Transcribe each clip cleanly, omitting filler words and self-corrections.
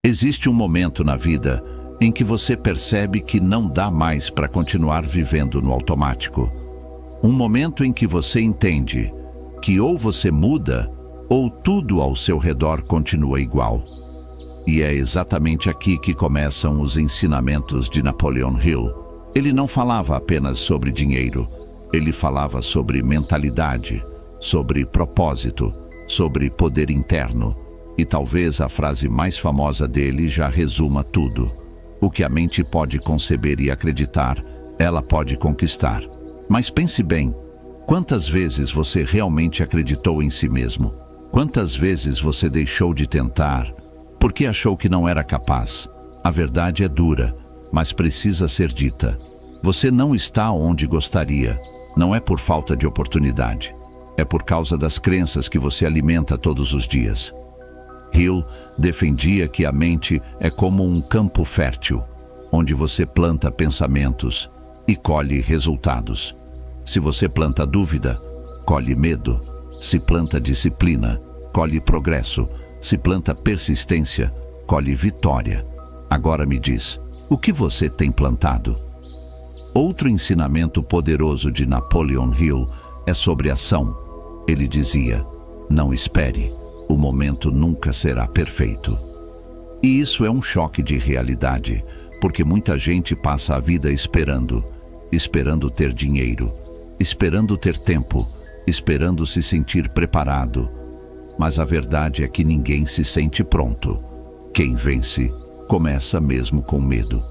Existe um momento na vida em que você percebe que não dá mais para continuar vivendo no automático. Um momento em que você entende que ou você muda ou tudo ao seu redor continua igual. E é exatamente aqui que começam os ensinamentos de Napoleon Hill. Ele não falava apenas sobre dinheiro, ele falava sobre mentalidade, sobre propósito, sobre poder interno. E talvez a frase mais famosa dele já resuma tudo. O que a mente pode conceber e acreditar, ela pode conquistar. Mas pense bem, quantas vezes você realmente acreditou em si mesmo? Quantas vezes você deixou de tentar porque achou que não era capaz? A verdade é dura, mas precisa ser dita. Você não está onde gostaria. Não é por falta de oportunidade. É por causa das crenças que você alimenta todos os dias. Hill defendia que a mente é como um campo fértil, onde você planta pensamentos e colhe resultados. Se você planta dúvida, colhe medo. Se planta disciplina, colhe progresso. Se planta persistência, colhe vitória. Agora me diz, o que você tem plantado? Outro ensinamento poderoso de Napoleon Hill é sobre ação. Ele dizia, não espere. O momento nunca será perfeito. E isso é um choque de realidade, porque muita gente passa a vida esperando ter dinheiro, esperando ter tempo, esperando se sentir preparado. Mas a verdade é que ninguém se sente pronto. Quem vence, começa mesmo com medo.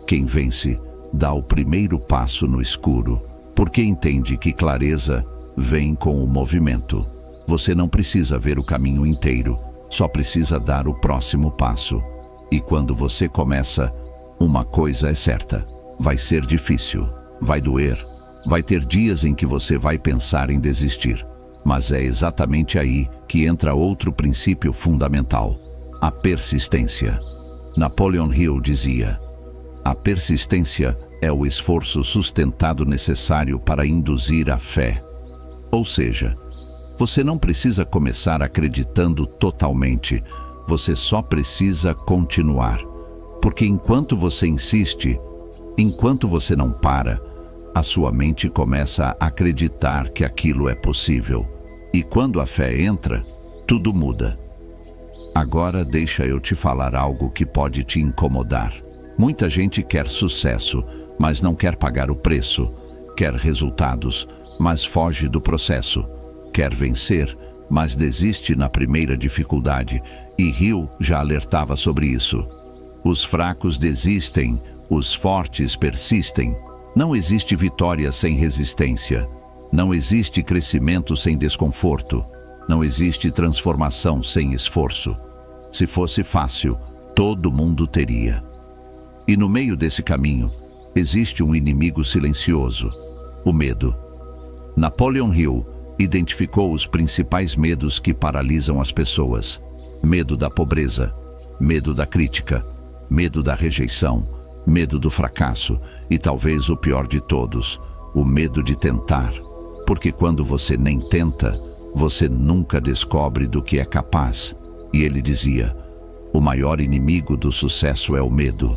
Quem vence, dá o primeiro passo no escuro, porque entende que clareza vem com o movimento. Você não precisa ver o caminho inteiro, só precisa dar o próximo passo. E quando você começa, uma coisa é certa: vai ser difícil, vai doer, vai ter dias em que você vai pensar em desistir. Mas é exatamente aí que entra outro princípio fundamental: a persistência. Napoleon Hill dizia: a persistência é o esforço sustentado necessário para induzir a fé. Ou seja, você não precisa começar acreditando totalmente, você só precisa continuar. Porque enquanto você insiste, enquanto você não para, a sua mente começa a acreditar que aquilo é possível. E quando a fé entra, tudo muda. Agora deixa eu te falar algo que pode te incomodar. Muita gente quer sucesso, mas não quer pagar o preço. Quer resultados, mas foge do processo. Quer vencer, mas desiste na primeira dificuldade, e Hill já alertava sobre isso. Os fracos desistem, os fortes persistem. Não existe vitória sem resistência. Não existe crescimento sem desconforto. Não existe transformação sem esforço. Se fosse fácil, todo mundo teria. E no meio desse caminho, existe um inimigo silencioso: o medo. Napoleon Hill identificou os principais medos que paralisam as pessoas: medo da pobreza, medo da crítica, medo da rejeição, medo do fracasso e talvez o pior de todos, o medo de tentar. Porque quando você nem tenta, você nunca descobre do que é capaz. E ele dizia: o maior inimigo do sucesso é o medo.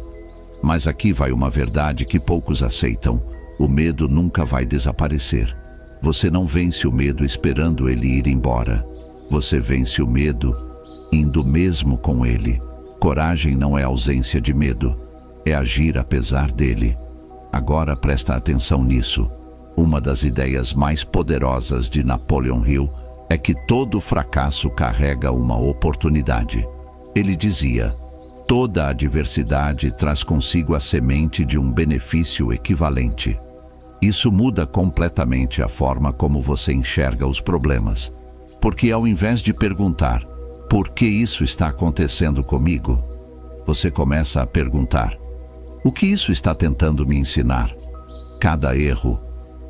Mas aqui vai uma verdade que poucos aceitam: o medo nunca vai desaparecer. Você não vence o medo esperando ele ir embora. Você vence o medo indo mesmo com ele. Coragem não é ausência de medo, é agir apesar dele. Agora presta atenção nisso. Uma das ideias mais poderosas de Napoleon Hill é que todo fracasso carrega uma oportunidade. Ele dizia: toda adversidade traz consigo a semente de um benefício equivalente. Isso muda completamente a forma como você enxerga os problemas. Porque ao invés de perguntar, por que isso está acontecendo comigo? Você começa a perguntar, o que isso está tentando me ensinar? Cada erro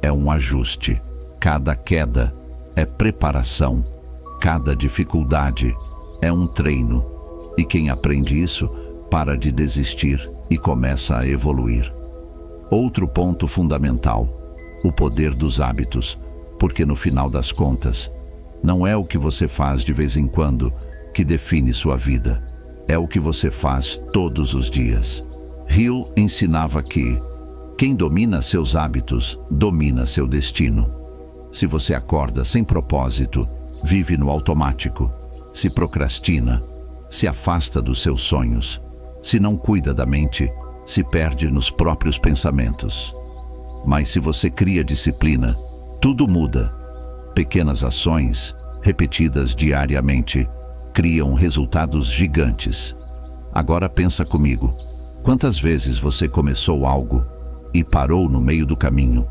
é um ajuste. Cada queda é preparação. Cada dificuldade é um treino. E quem aprende isso, para de desistir e começa a evoluir. Outro ponto fundamental: o poder dos hábitos. Porque no final das contas, não é o que você faz de vez em quando que define sua vida. é o que você faz todos os dias. Hill ensinava que quem domina seus hábitos, domina seu destino. Se você acorda sem propósito, vive no automático. Se procrastina, se afasta dos seus sonhos. Se não cuida da mente, se perde nos próprios pensamentos. Mas se você cria disciplina, tudo muda. Pequenas ações, repetidas diariamente, criam resultados gigantes. Agora pensa comigo. Quantas vezes você começou algo e parou no meio do caminho?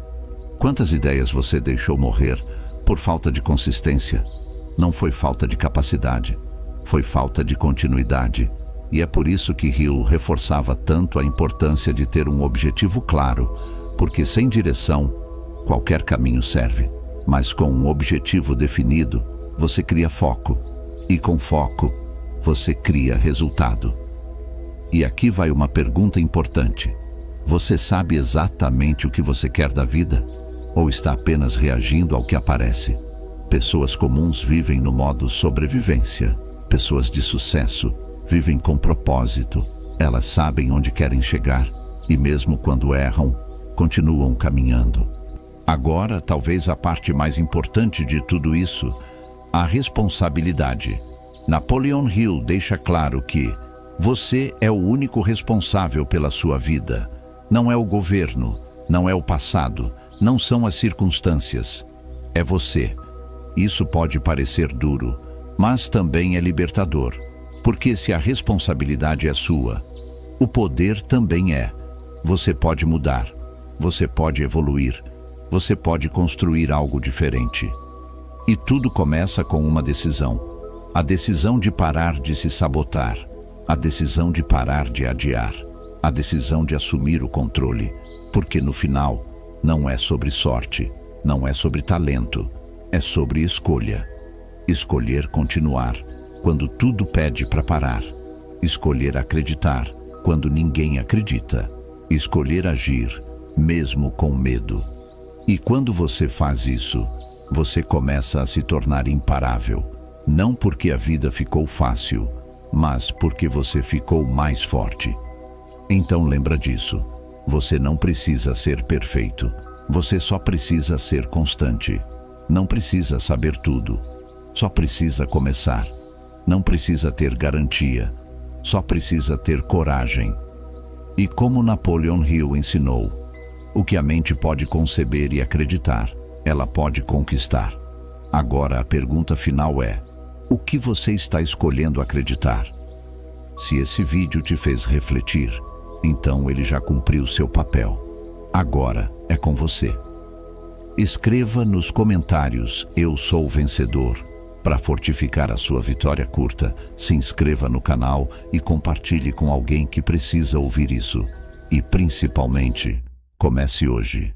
Quantas ideias você deixou morrer por falta de consistência? Não foi falta de capacidade, foi falta de continuidade. E é por isso que Hill reforçava tanto a importância de ter um objetivo claro, porque sem direção, qualquer caminho serve. Mas com um objetivo definido, você cria foco. E com foco, você cria resultado. E aqui vai uma pergunta importante. Você sabe exatamente o que você quer da vida? Ou está apenas reagindo ao que aparece? Pessoas comuns vivem no modo sobrevivência. Pessoas de sucesso vivem com propósito. Elas sabem onde querem chegar e mesmo quando erram, continuam caminhando. Agora, talvez a parte mais importante de tudo isso, a responsabilidade. Napoleon Hill deixa claro que você é o único responsável pela sua vida. Não é o governo, não é o passado, não são as circunstâncias. É você. Isso pode parecer duro, mas também é libertador. Porque se a responsabilidade é sua, o poder também é. Você pode mudar, você pode evoluir, você pode construir algo diferente. E tudo começa com uma decisão. A decisão de parar de se sabotar. A decisão de parar de adiar. A decisão de assumir o controle. Porque no final, não é sobre sorte, não é sobre talento, é sobre escolha. Escolher continuar quando tudo pede para parar. Escolher acreditar quando ninguém acredita. Escolher agir, mesmo com medo. E quando você faz isso, você começa a se tornar imparável. Não porque a vida ficou fácil, mas porque você ficou mais forte. Então lembra disso. Você não precisa ser perfeito. Você só precisa ser constante. Não precisa saber tudo. Só precisa começar. Não precisa ter garantia. Só precisa ter coragem. E como Napoleon Hill ensinou, o que a mente pode conceber e acreditar, ela pode conquistar. Agora a pergunta final é: o que você está escolhendo acreditar? Se esse vídeo te fez refletir, então ele já cumpriu seu papel. Agora é com você. Escreva nos comentários "Eu sou vencedor". Para fortificar a sua vitória curta, se inscreva no canal e compartilhe com alguém que precisa ouvir isso. E principalmente, comece hoje.